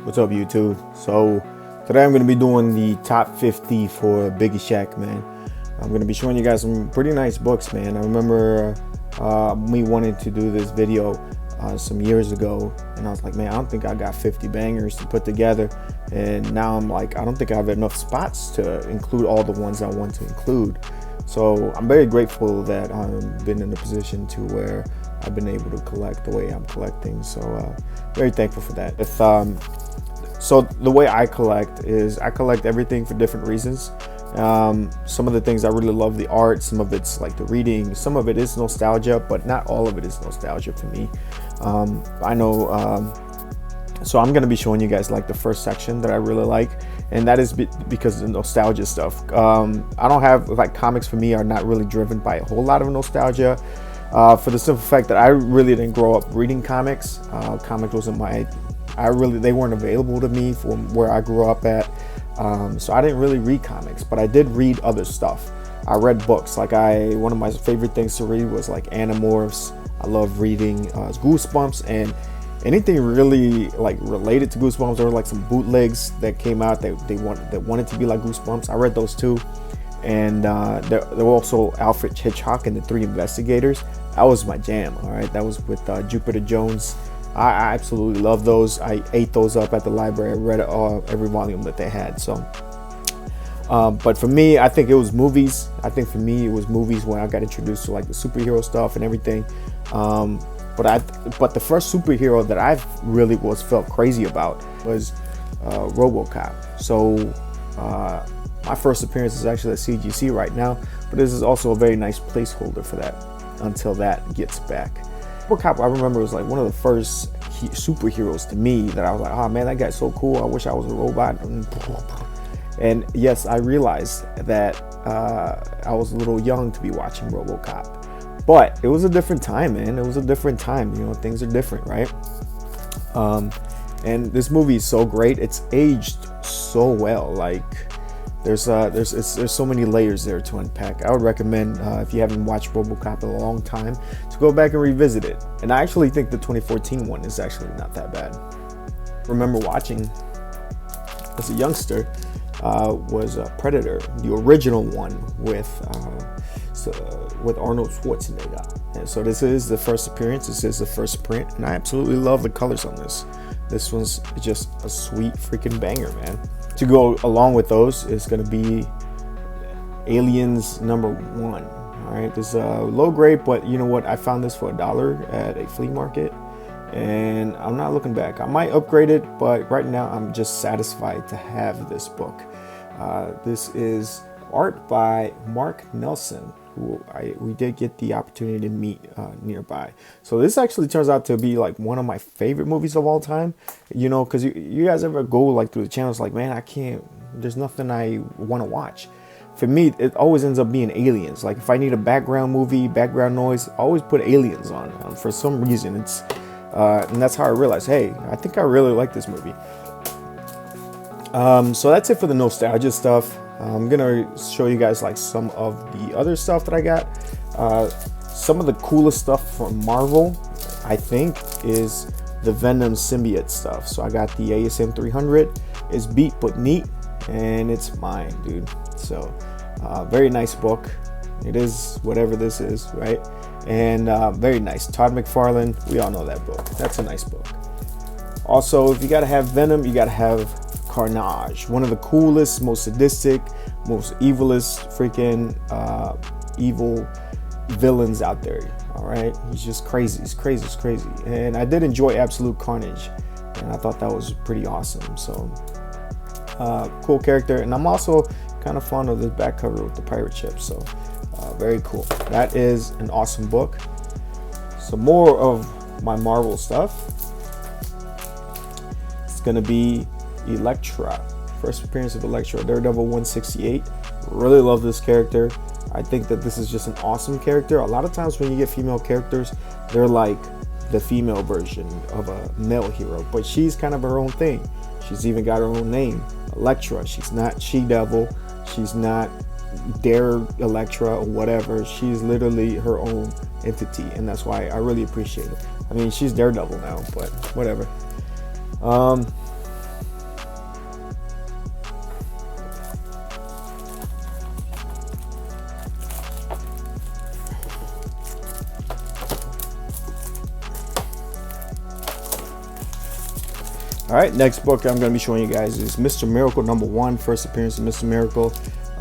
What's up, YouTube? So today I'm going to be doing the top 50 for Biggieshaq, man. I'm going to be showing you guys some pretty nice books, man. I remember me wanting to do this video some years ago, and I was like, man, I don't think I got 50 bangers to put together. And now I'm like, I don't think I have enough spots to include all the ones I want to include. So I'm very grateful that I've been in a position to where I've been able to collect the way I'm collecting. So very thankful for that. So the way I collect is I collect everything for different reasons. Some of the things I really love the art, some of it's like the reading, some of it is nostalgia, but not all of it is nostalgia for me. I know, so I'm gonna be showing you guys like the first section that I really like, and that is because of the nostalgia stuff. I don't have, like, comics for me are not really driven by a whole lot of nostalgia, for the simple fact that I really didn't grow up reading comics. Comics wasn't they weren't available to me from where I grew up at. So I didn't really read comics, but I did read other stuff. I read books. Like one of my favorite things to read was like Animorphs. I love reading Goosebumps, and anything really like related to Goosebumps. There were like some bootlegs that came out that wanted to be like Goosebumps. I read those too. And there were also Alfred Hitchcock and the Three Investigators. That was my jam. All right, that was with Jupiter Jones. I absolutely love those. I ate those up at the library. I read every volume that they had. So, but for me, I think it was movies. I think for me, it was movies when I got introduced to like the superhero stuff and everything. But the first superhero that I really felt crazy about was RoboCop. So my first appearance is actually at CGC right now, but this is also a very nice placeholder for that until that gets back. RoboCop, I remember, was like one of the first superheroes to me that I was like, oh man, that guy's so cool. I wish I was a robot. And yes, I realized that I was a little young to be watching RoboCop, but it was a different time, man. It was a different time. You know, things are different, right? And this movie is so great. It's aged so well. Like there's so many layers there to unpack. I would recommend, if you haven't watched RoboCop in a long time, to go back and revisit it. And I actually think the 2014 one is actually not that bad. Remember watching as a youngster was Predator, the original one with Arnold Schwarzenegger. And so this is the first appearance. This is the first print, and I absolutely love the colors on this. This one's just a sweet freaking banger, man. To go along with those is going to be Aliens #1. All right, this is low grade, but you know what? I found this for $1 at a flea market, and I'm not looking back. I might upgrade it, but right now I'm just satisfied to have this book. This is art by Mark Nelson, who we did get the opportunity to meet nearby. So this actually turns out to be like one of my favorite movies of all time. You know, because you guys ever go like through the channels like, man, there's nothing I want to watch. For me, it always ends up being Aliens. Like if I need a background movie, background noise, I always put Aliens on. For some reason, it's and that's how I realized, hey, I think I really like this movie. So that's it for the nostalgia stuff. I'm gonna show you guys like some of the other stuff that I got. Some of the coolest stuff from Marvel, I think, is the Venom symbiote stuff. So I got the ASM 300. It's beat but neat, and it's mine, dude. So very nice book. It is whatever this is, right? And very nice. Todd McFarlane, we all know that book. That's a nice book. Also, if you gotta have Venom, you gotta have Carnage, one of the coolest, most sadistic, most evilest freaking evil villains out there. All right, he's just crazy. He's crazy. And I did enjoy Absolute Carnage, and I thought that was pretty awesome. So cool character, and I'm also kind of fond of this back cover with the pirate ship. So very cool. That is an awesome book. Some more of my Marvel stuff. It's gonna be Elektra, first appearance of Elektra, Daredevil 168. Really love this character. I think that this is just an awesome character. A lot of times when you get female characters, they're like the female version of a male hero, but she's kind of her own thing. She's even got her own name, Elektra. She's not She-Devil. She's not Dare Elektra or whatever. She's literally her own entity, and that's why I really appreciate it. I mean, she's Daredevil now, but whatever. All right, next book I'm going to be showing you guys is Mr. Miracle #1, first appearance of Mr. Miracle.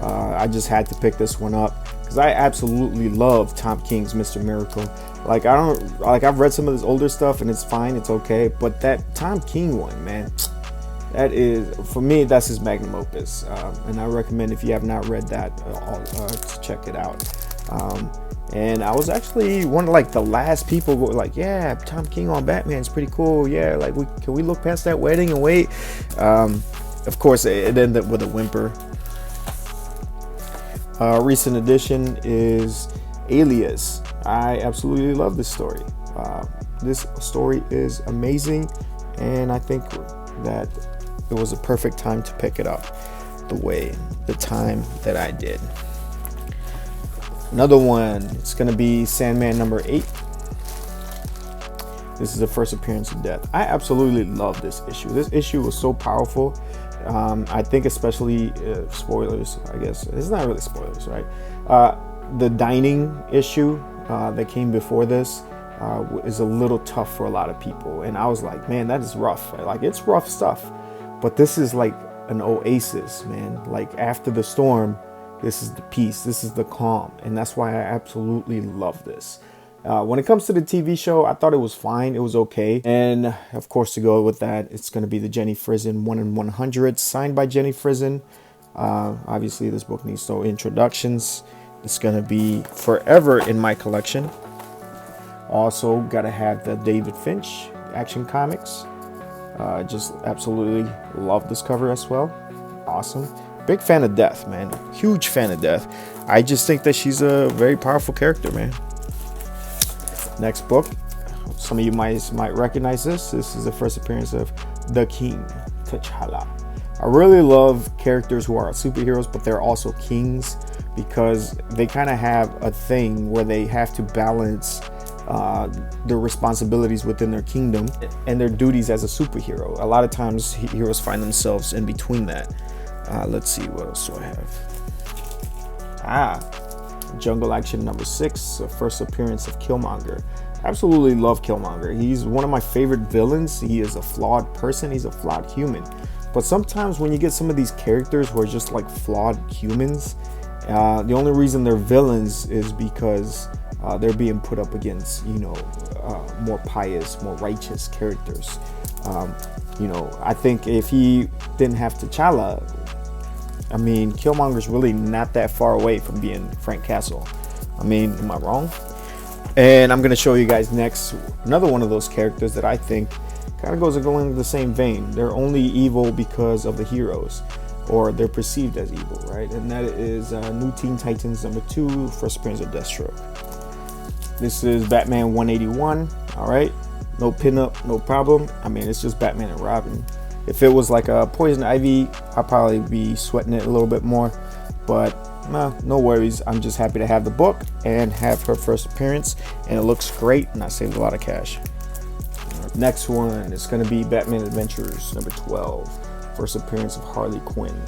I just had to pick this one up because I absolutely love Tom King's Mr. Miracle. Like I've read some of his older stuff and it's fine, it's okay, but that Tom King one, man, that is, for me, that's his magnum opus, and I recommend, if you have not read that, to check it out. And I was actually one of like the last people who were like, yeah, Tom King on Batman is pretty cool. Yeah, like can we look past that wedding and wait? Of course, it ended up with a whimper. Recent addition is Alias. I absolutely love this story. This story is amazing, and I think that it was a perfect time to pick it up the time that I did. Another one, it's going to be Sandman #8. This is the first appearance of Death. I absolutely love this issue. This issue was so powerful. I think especially spoilers, I guess. It's not really spoilers, right? The dining issue that came before this is a little tough for a lot of people. And I was like, man, that is rough. Like, it's rough stuff. But this is like an oasis, man. Like, after the storm, this is the peace, this is the calm, and that's why I absolutely love this. When it comes to the TV show, I thought it was fine, it was okay. And of course, to go with that, it's going to be the Jenny Frison 1 in 100, signed by Jenny Frison. Obviously, this book needs no introductions. It's going to be forever in my collection. Also, got to have the David Finch Action Comics. Just absolutely love this cover as well. Awesome. Big fan of Death, man. Huge fan of Death. I just think that she's a very powerful character, man. Next book. Some of you might recognize this. This is the first appearance of the King, T'Challa. I really love characters who are superheroes, but they're also kings, because they kind of have a thing where they have to balance their responsibilities within their kingdom and their duties as a superhero. A lot of times heroes find themselves in between that. Let's see, what else do I have? Jungle Action #6, the first appearance of Killmonger. Absolutely love Killmonger. He's one of my favorite villains. He is a flawed person. He's a flawed human. But sometimes when you get some of these characters who are just like flawed humans, the only reason they're villains is because they're being put up against, more pious, more righteous characters. I think if he didn't have T'Challa, I mean, Killmonger's really not that far away from being Frank Castle. I mean, am I wrong? And I'm going to show you guys next another one of those characters that I think kind of goes along the same vein. They're only evil because of the heroes, or they're perceived as evil, right? And that is New Teen Titans #2, first appearance of Deathstroke. This is Batman 181, all right? No pinup, no problem. I mean, it's just Batman and Robin. If it was like a Poison Ivy, I'd probably be sweating it a little bit more. But no worries. I'm just happy to have the book and have her first appearance. And it looks great, and I saved a lot of cash. Next one is going to be Batman Adventures #12, first appearance of Harley Quinn.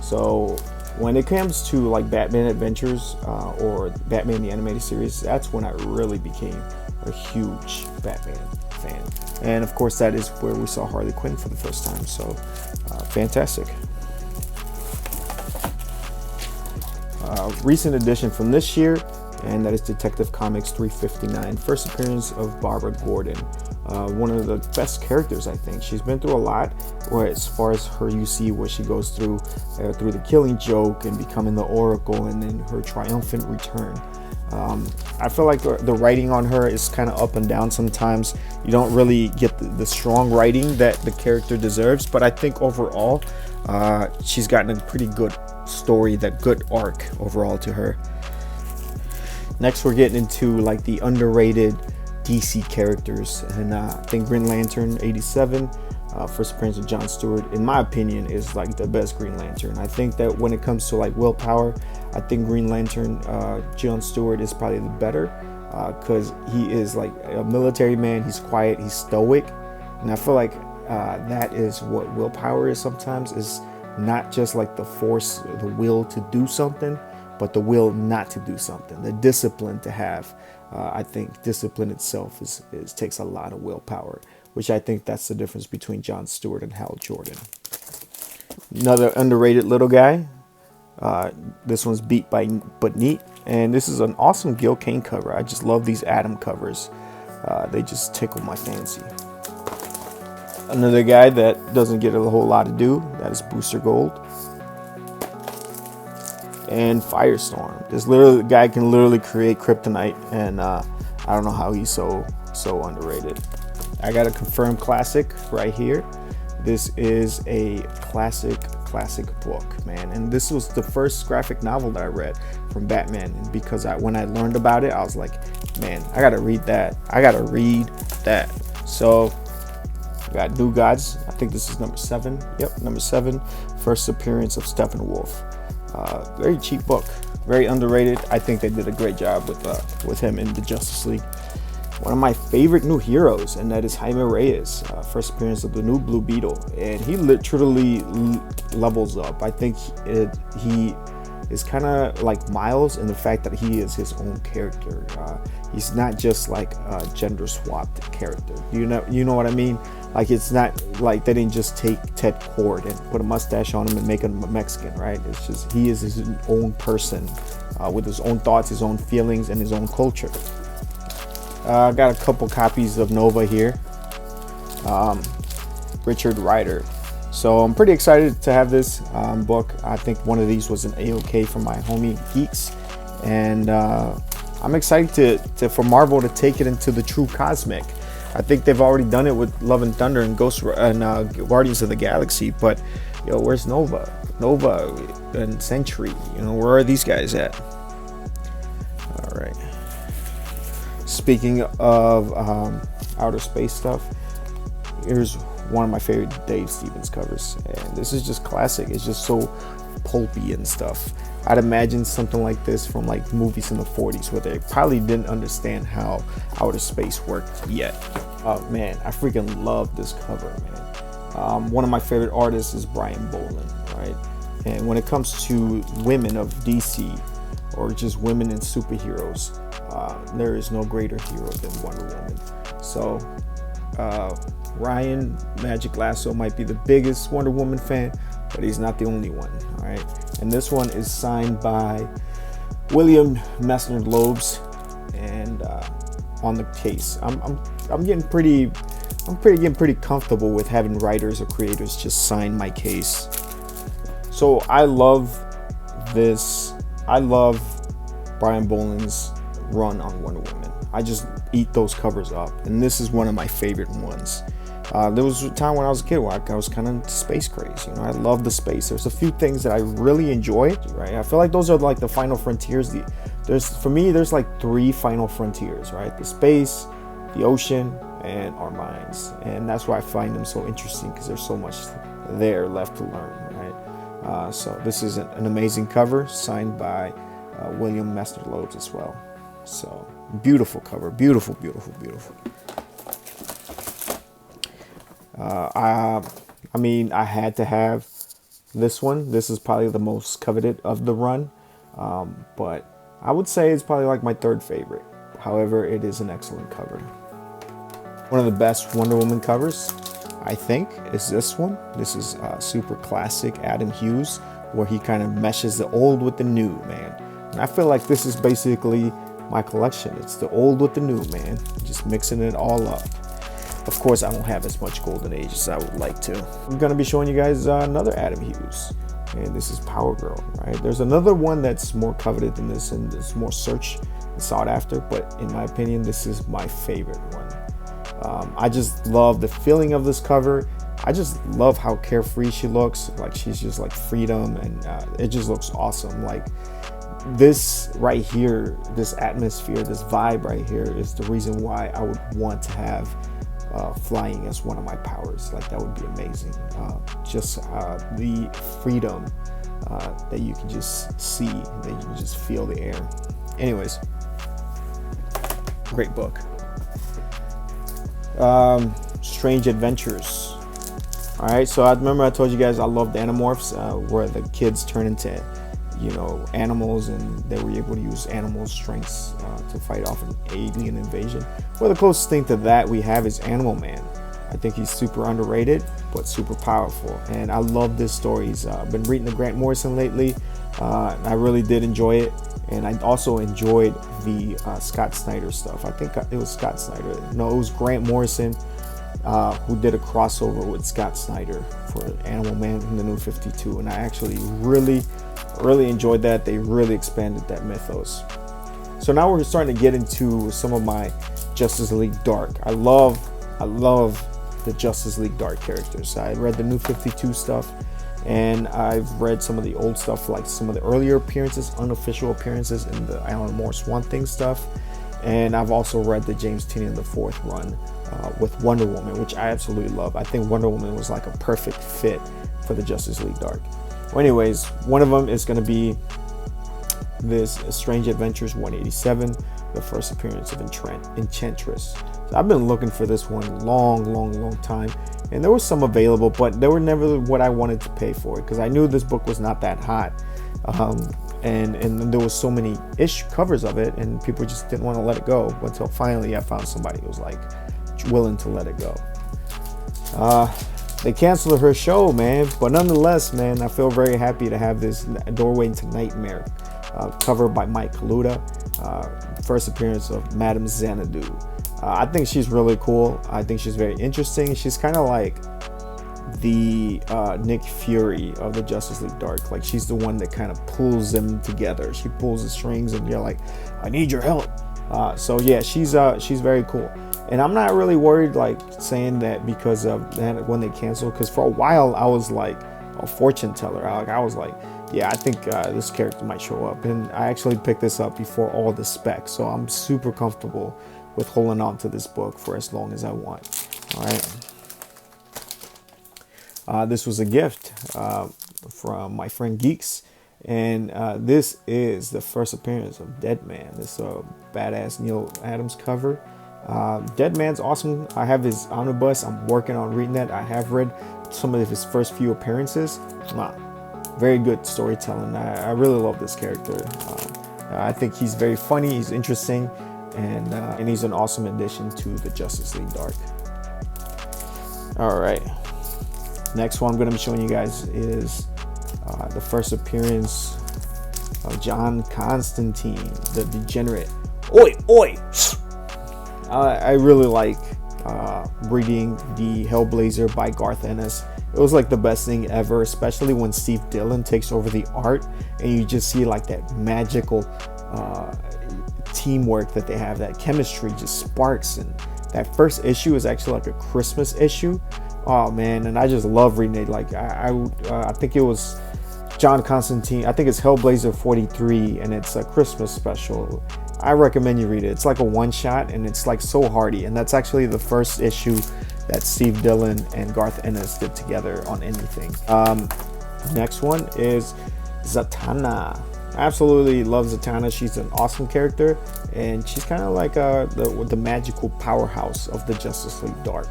So when it comes to like Batman Adventures or Batman the Animated Series, that's when I really became a huge Batman fan. And of course, that is where we saw Harley Quinn for the first time. So fantastic. Recent addition from this year, and that is Detective Comics 359, first appearance of Barbara Gordon. One of the best characters, I think. She's been through a lot, where as far as her, you see what she goes through the Killing Joke and becoming the Oracle, and then her triumphant return. I feel like the writing on her is kind of up and down sometimes. You don't really get the strong writing that the character deserves, but I think overall she's gotten a pretty good story, that good arc overall to her. Next, we're getting into like the underrated DC characters, and I think Green Lantern 87, first appearance of John Stewart, in my opinion, is like the best Green Lantern. I think that when it comes to like willpower, I think Green Lantern John Stewart is probably the better, because he is like a military man. He's quiet, he's stoic, and I feel like that is what willpower is sometimes, is not just like the force, the will to do something, but the will not to do something, the discipline to have. I think discipline itself takes a lot of willpower, which I think that's the difference between Jon Stewart and Hal Jordan. Another underrated little guy. This one's beat by but neat, and this is an awesome Gil Kane cover. I just love these Atom covers. They just tickle my fancy. Another guy that doesn't get a whole lot to do, that is Booster Gold and Firestorm. This literally guy can literally create kryptonite, and I don't know how he's so underrated. I got a confirmed classic right here. This is a classic book, man, and this was the first graphic novel that I read from Batman, and because when I learned about it, I was like, man, I gotta read that. So got New Gods. I think this is number 7. Yep, number 7. First appearance of Steppenwolf. Very cheap book, very underrated. I think they did a great job with him in the Justice League. One of my favorite new heroes, and that is Jaime Reyes. First appearance of the new Blue Beetle, and he literally levels up. I think he is kind of like Miles in the fact that he is his own character. He's not just like a gender swapped character. You know what I mean? Like, it's not like they didn't just take Ted Kord and put a mustache on him and make him a Mexican, right? It's just he is his own person with his own thoughts, his own feelings, and his own culture. I got a couple copies of Nova here. Richard Rider. So I'm pretty excited to have this book. I think one of these was an A-OK from my homie Geeks, and I'm excited for Marvel to take it into the true cosmic. I think they've already done it with Love and Thunder and Guardians of the Galaxy, but yo, where's Nova and Sentry? Where are these guys at? All right. Speaking of outer space stuff, here's one of my favorite Dave Stevens covers, and this is just classic. It's just so pulpy and stuff. I'd imagine something like this from like movies in the 40s where they probably didn't understand how outer space worked yet. Oh man, I freaking love this cover, man. One of my favorite artists is Brian Boland, right? And when it comes to women of DC or just women in superheroes, there is no greater hero than Wonder Woman. So Ryan Magic Lasso might be the biggest Wonder Woman fan, but he's not the only one. All right, and this one is signed by William Messner Loebs, and on the case, I'm getting pretty comfortable with having writers or creators just sign my case. So I love this. I love Brian Boland's run on Wonder Woman. I just eat those covers up, and this is one of my favorite ones. There was a time when I was a kid where I was kind of space crazy. I love the space. There's a few things that I really enjoy, right? I feel like those are like the final frontiers. For me, there's like 3 final frontiers, right? The space, the ocean, and our minds. And that's why I find them so interesting, because there's so much there left to learn, right? So this is an amazing cover signed by William Messner Loebs as well. So beautiful cover, beautiful. I mean, I had to have this one. This is probably the most coveted of the run, but I would say it's probably like my 3rd favorite. However, it is an excellent cover. One of the best Wonder Woman covers, I think, is this one. This is super classic Adam Hughes, where he kind of meshes the old with the new, man. And I feel like this is basically my collection. It's the old with the new, man. Just mixing it all up. Of course, I don't have as much Golden Age as I would like to. I'm gonna be showing you guys another Adam Hughes, and this is Power Girl, right? There's another one that's more coveted than this, and it's more searched and sought after, but in my opinion, this is my favorite one. I just love the feeling of this cover. I just love how carefree she looks. Like, she's just like freedom, and it just looks awesome. Like, this right here, this atmosphere, this vibe right here is the reason why I would want to have flying as one of my powers. Like, that would be amazing. Just the freedom that you can just see, that you can just feel the air. Anyways, great book. Strange Adventures. All right, so I remember I told you guys I loved Animorphs, where the kids turn into animals, and they were able to use animal strengths to fight off an alien invasion. Well, the closest thing to that we have is Animal Man. I I think he's super underrated, but super powerful. And I love this story. He's been reading the Grant Morrison lately. I really did enjoy it. And I also enjoyed the Scott Snyder stuff. I think it was Scott Snyder. No, it was Grant Morrison who did a crossover with Scott Snyder for Animal Man in the New 52. And I actually really enjoyed that. They really expanded that mythos. So now we're starting to get into some of my Justice League Dark. I love the Justice League Dark characters. I read the New 52 stuff, and I've read some of the old stuff, like some of the earlier appearances, unofficial appearances in the Alan Moore Swamp Thing stuff. And I've also read the James Tynion IV run with Wonder Woman, which I absolutely love. I think Wonder Woman was like a perfect fit for the Justice League Dark. Well, anyways, one of them is going to be this Strange Adventures 187, the first appearance of Enchantress. So I've been looking for this one long time, and there was some available, but they were never what I wanted to pay for it, because I knew this book was not that hot, and there was so many covers of it, and people just didn't want to let it go until finally I found somebody who was like willing to let it go. They canceled her show, man, but nonetheless, man, I feel very happy to have this Doorway into Nightmare cover by Mike Kaluta. First appearance of Madame Xanadu. I think she's really cool. I think she's very interesting. She's kind of like the Nick Fury of the Justice League Dark. Like, she's the one that kind of pulls them together. She pulls the strings, and you're like, I need your help. So yeah, she's very cool. And I'm not really worried, like, saying that because of that when they canceled, because for a while I was like a fortune teller. I was like, yeah, I think this character might show up, and I actually picked this up before all the specs, so I'm super comfortable with holding on to this book for as long as I want. All right. This was a gift from my friend Geeks, and this is the first appearance of Deadman. This badass Neil Adams cover. Deadman's awesome. I have his omnibus. I'm working on reading that. I have read some of his first few appearances. Very good storytelling. I really love this character. I think he's very funny. He's interesting, and he's an awesome addition to the Justice League Dark. All right. Next one I'm going to be showing you guys is the first appearance of John Constantine, the Degenerate. Oi, oi! I really like reading the Hellblazer by Garth Ennis. It was like the best thing ever, especially when Steve Dillon takes over the art, and you just see like that magical teamwork that they have. That chemistry just sparks, and that first issue is actually like a Christmas issue. Oh man, and I just love reading it. Like I think it was John Constantine. I think it's Hellblazer 43, and it's a Christmas special. I recommend you read it. It's like a one-shot, and it's like so hearty. And that's actually the first issue that Steve Dillon and Garth Ennis did together on anything. Next one is Zatanna. I absolutely love Zatanna. She's an awesome character, and she's kind of like the magical powerhouse of the Justice League Dark.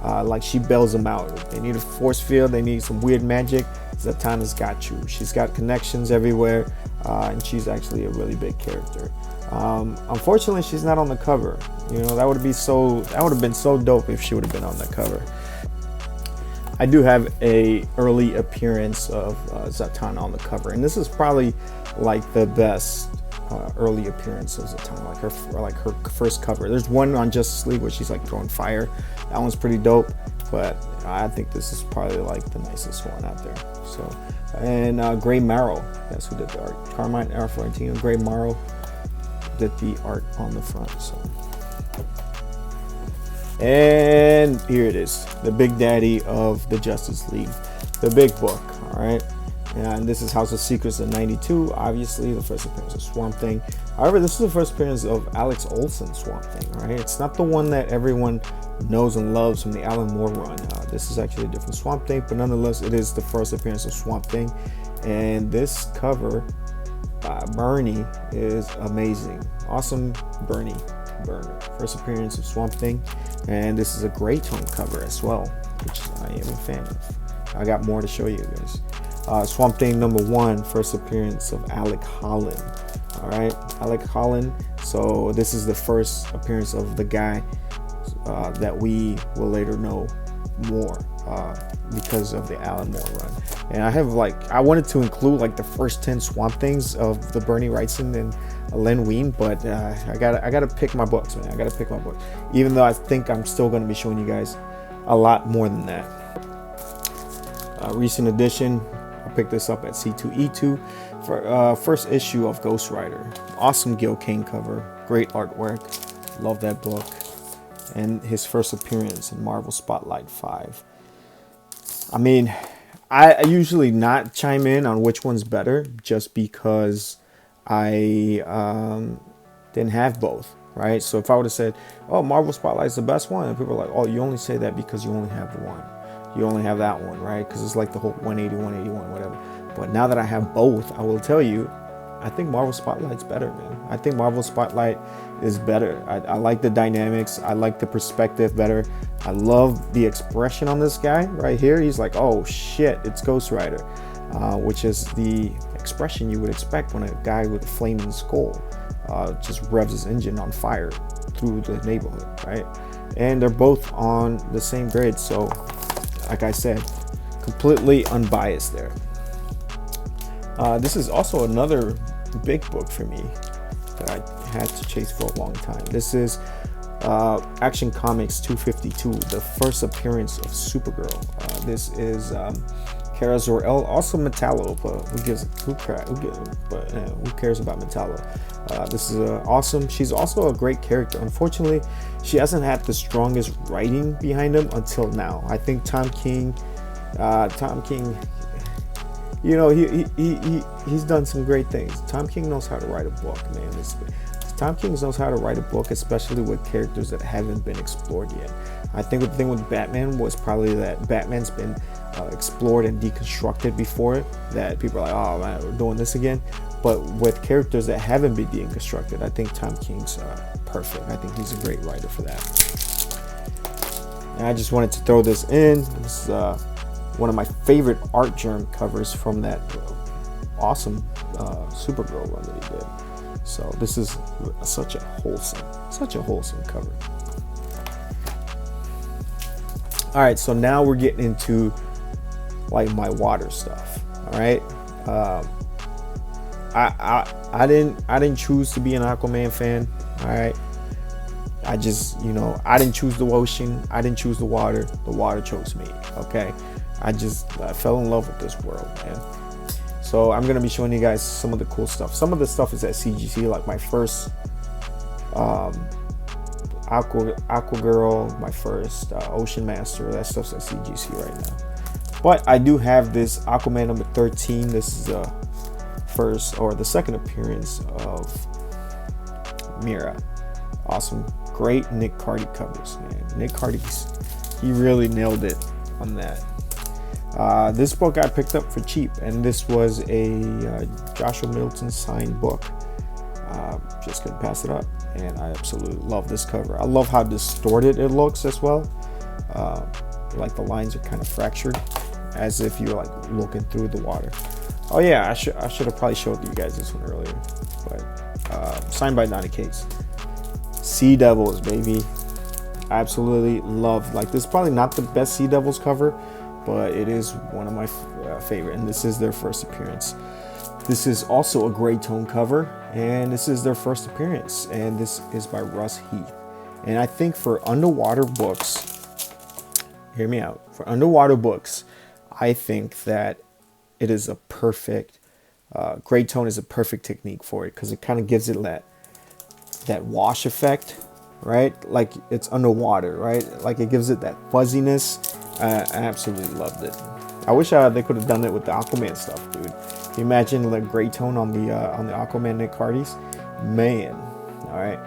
Like, she bails them out. They need a force field. They need some weird magic. Zatanna's got you. She's got connections everywhere, and she's actually a really big character. Unfortunately, she's not on the cover. You know, that would have been so dope if she would have been on the cover. I do have a early appearance of Zatanna on the cover, and this is probably like the best early appearance of Zatanna, like her first cover. There's one on Justice League where she's like throwing fire. That one's pretty dope, but I think this is probably like the nicest one out there. So, and Gray Marrow, that's who did the art. Carmine Florentino, Gray Marrow did the art on the front. So, and here it is, the big daddy of the Justice League, the big book. All right, and this is House of Secrets in '92. Obviously, the first appearance of Swamp Thing. However, this is the first appearance of Alex Olson's Swamp Thing. Right, it's not the one that everyone knows and loves from the Alan Moore run. This is actually a different Swamp Thing, but nonetheless, it is the first appearance of Swamp Thing. And this cover by Bernie is amazing. Awesome Bernie Burner. First appearance of Swamp Thing. And this is a gray tone cover as well, which I am a fan of. I got more to show you guys. Swamp Thing #1, first appearance of Alec Holland. All right, Alec Holland. So this is the first appearance of the guy that we will later know more because of the Alan Moore run. And I wanted to include like the first 10 Swamp Things of the Bernie Wrightson and Len Wein, but I gotta pick my books, man. I gotta pick my books, even though I think I'm still gonna be showing you guys a lot more than that. Recent edition, I picked this up at C2E2 for first issue of Ghost Rider. Awesome Gil Kane cover, great artwork, love that book. And his first appearance in Marvel Spotlight 5. I mean, I usually not chime in on which one's better, just because I didn't have both, right? So if I would have said, oh, Marvel Spotlight's the best one, and people are like, oh, you only say that because you only have one. You only have that one, right? Because it's like the whole 180, 181, whatever. But now that I have both, I will tell you, I think Marvel Spotlight's better, man. I think Marvel Spotlight is better. I like the dynamics. I like the perspective better. I love the expression on this guy right here. He's like, oh shit, it's Ghost Rider, which is the expression you would expect when a guy with a flaming skull just revs his engine on fire through the neighborhood, right? And they're both on the same grade. So like I said, completely unbiased there. This is also another big book for me that I had to chase for a long time. This is Action Comics 252, the first appearance of Supergirl. This is Kara Zor-El, also Metallo, but who cares about Metallo? This is awesome. She's also a great character. Unfortunately, she hasn't had the strongest writing behind him until now. I think Tom King, you know, he's done some great things. Tom King knows how to write a book, man. Tom King knows how to write a book, especially with characters that haven't been explored yet. I think the thing with Batman was probably that Batman's been explored and deconstructed before, that people are like, oh man, we're doing this again. But with characters that haven't been deconstructed, I think Tom King's perfect. I think he's a great writer for that. And I just wanted to throw this in. This is one of my favorite Art Germ covers from that awesome Supergirl run that he did. So this is such a wholesome cover. All right, so now we're getting into like my water stuff. All right, I didn't choose to be an Aquaman fan. All right, I just, you know, I didn't choose the ocean. I didn't choose the water. The water chose me. Okay. I fell in love with this world, man. So I'm gonna be showing you guys some of the cool stuff. Some of the stuff is at CGC, like my first Aqua Girl, my first Ocean Master. That stuff's at CGC right now. But I do have this Aquaman number 13. This is the first or the second appearance of Mira. Awesome, great Nick Cardy covers, man. Nick Cardy's, he really nailed it on that. This book I picked up for cheap, and this was a Joshua Middleton signed book. Just couldn't pass it up, and I absolutely love this cover. I love how distorted it looks as well. Like the lines are kind of fractured, as if you're like looking through the water. Oh yeah, I should have probably showed you guys this one earlier, but signed by Donny Cates. Sea Devils, baby. I absolutely love, like, this is probably not the best Sea Devils cover, but it is one of my favorite, and this is their first appearance. This is also a gray tone cover, and this is their first appearance, and this is by Russ Heath. And I think for underwater books, hear me out, for underwater books, I think that it is a perfect, gray tone is a perfect technique for it, because it kind of gives it that wash effect, right? Like it's underwater, right? Like it gives it that fuzziness. I absolutely loved it. I wish they could have done it with the Aquaman stuff, dude. Can you imagine the gray tone on the Aquaman Nick Cardy's? Man, all right.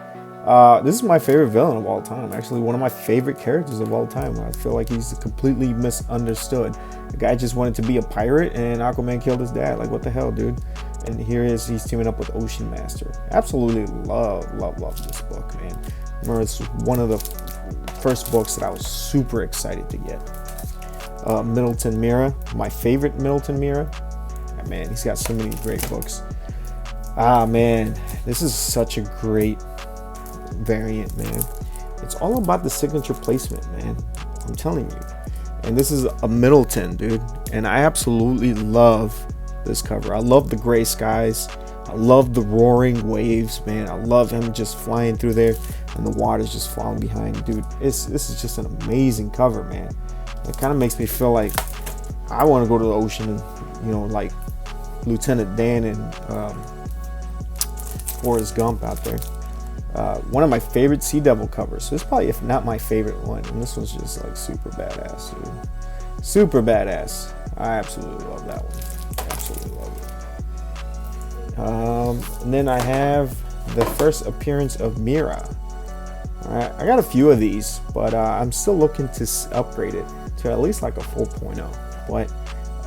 This is my favorite villain of all time. Actually, one of my favorite characters of all time. I feel like he's completely misunderstood. The guy just wanted to be a pirate, and Aquaman killed his dad. Like, what the hell, dude? And here he is, he's teaming up with Ocean Master. Absolutely love this book, man. Remember, it's one of the first books that I was super excited to get. Middleton Mira, my favorite Middleton Mira. Man, he's got so many great books. Ah, man, this is such a great variant, man. It's all about the signature placement, man. I'm telling you. And this is a Middleton, dude. And I absolutely love this cover. I love the gray skies. I love the roaring waves, man. I love him just flying through there and the water's just falling behind. Dude, this is just an amazing cover, man. It kind of makes me feel like I want to go to the ocean and, you know, like Lieutenant Dan and Forrest Gump out there. One of my favorite Sea Devil covers. So it's probably, if not my favorite one. And this one's just like super badass, dude. Super badass. I absolutely love that one. Absolutely love it. And then I have the first appearance of Mira. All right, I got a few of these, but I'm still looking to upgrade it to at least like a 4.0. But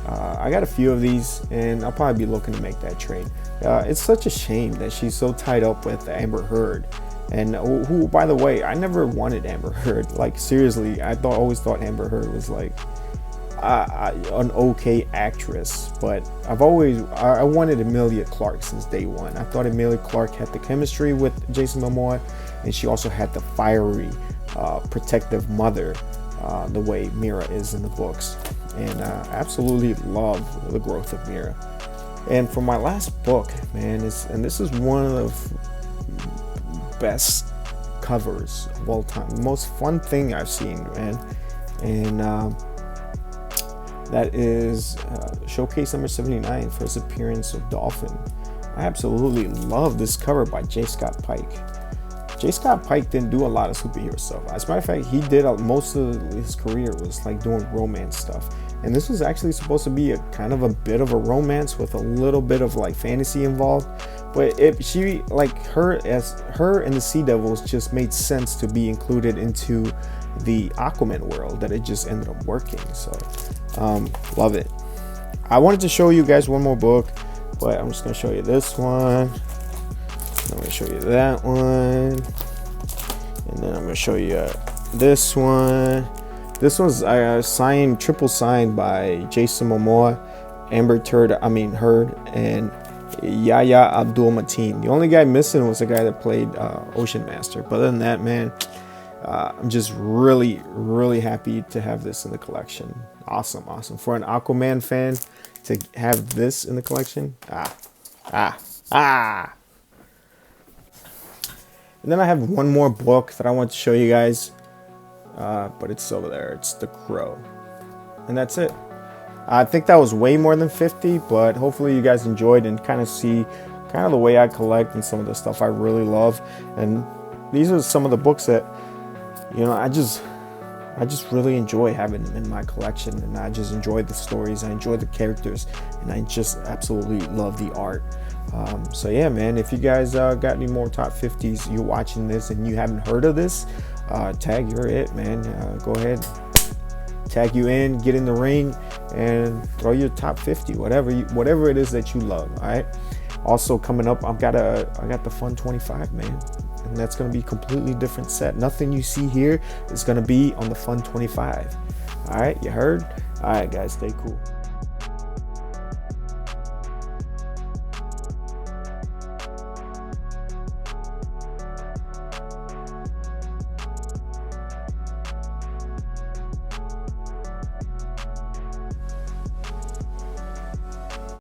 I got a few of these, and I'll probably be looking to make that trade. It's such a shame that she's so tied up with Amber Heard, and who, by the way, I never wanted Amber Heard. Like, seriously, I always thought Amber Heard was like an okay actress, but I wanted Emilia Clarke since day one. I thought Emilia Clarke had the chemistry with Jason Momoa, and she also had the fiery, protective mother, the way Mira is in the books. And I absolutely love the growth of Mira. And for my last book, man, and this is one of the best covers of all time, the most fun thing I've seen, man. And that is Showcase number 79, first appearance of Dolphin. I absolutely love this cover by J. Scott Pike. J. Scott Pike didn't do a lot of superhero stuff. As a matter of fact, he did most of his career was like doing romance stuff. And this was actually supposed to be a kind of a bit of a romance with a little bit of like fantasy involved. But her and the Sea Devils just made sense to be included into the Aquaman world, that it just ended up working. So love it. I wanted to show you guys one more book, but I'm just gonna show you this one. I'm gonna show you that one, and then I'm gonna show you this one. This one's triple signed by Jason Momoa, Amber Heard, and Yahya Abdul-Mateen. The only guy missing was the guy that played Ocean Master. But other than that, man, I'm just really, really happy to have this in the collection. Awesome. For an Aquaman fan to have this in the collection, And then I have one more book that I want to show you guys, but it's over there. It's The Crow, and that's it. I think that was way more than 50, but hopefully you guys enjoyed and kind of see kind of the way I collect and some of the stuff I really love. And these are some of the books that, you know, I just really enjoy having in my collection, and I just enjoy the stories, I enjoy the characters, and I just absolutely love the art. So yeah, man, if you guys got any more top 50s, you're watching this and you haven't heard of this, tag you're it, man. Go ahead, tag you in, get in the ring, and throw your top 50, whatever it is that you love. All right. Also coming up, I got the Fun 25, man, and that's gonna be a completely different set. Nothing you see here is gonna be on the Fun 25. All right, you heard? All right, guys, stay cool.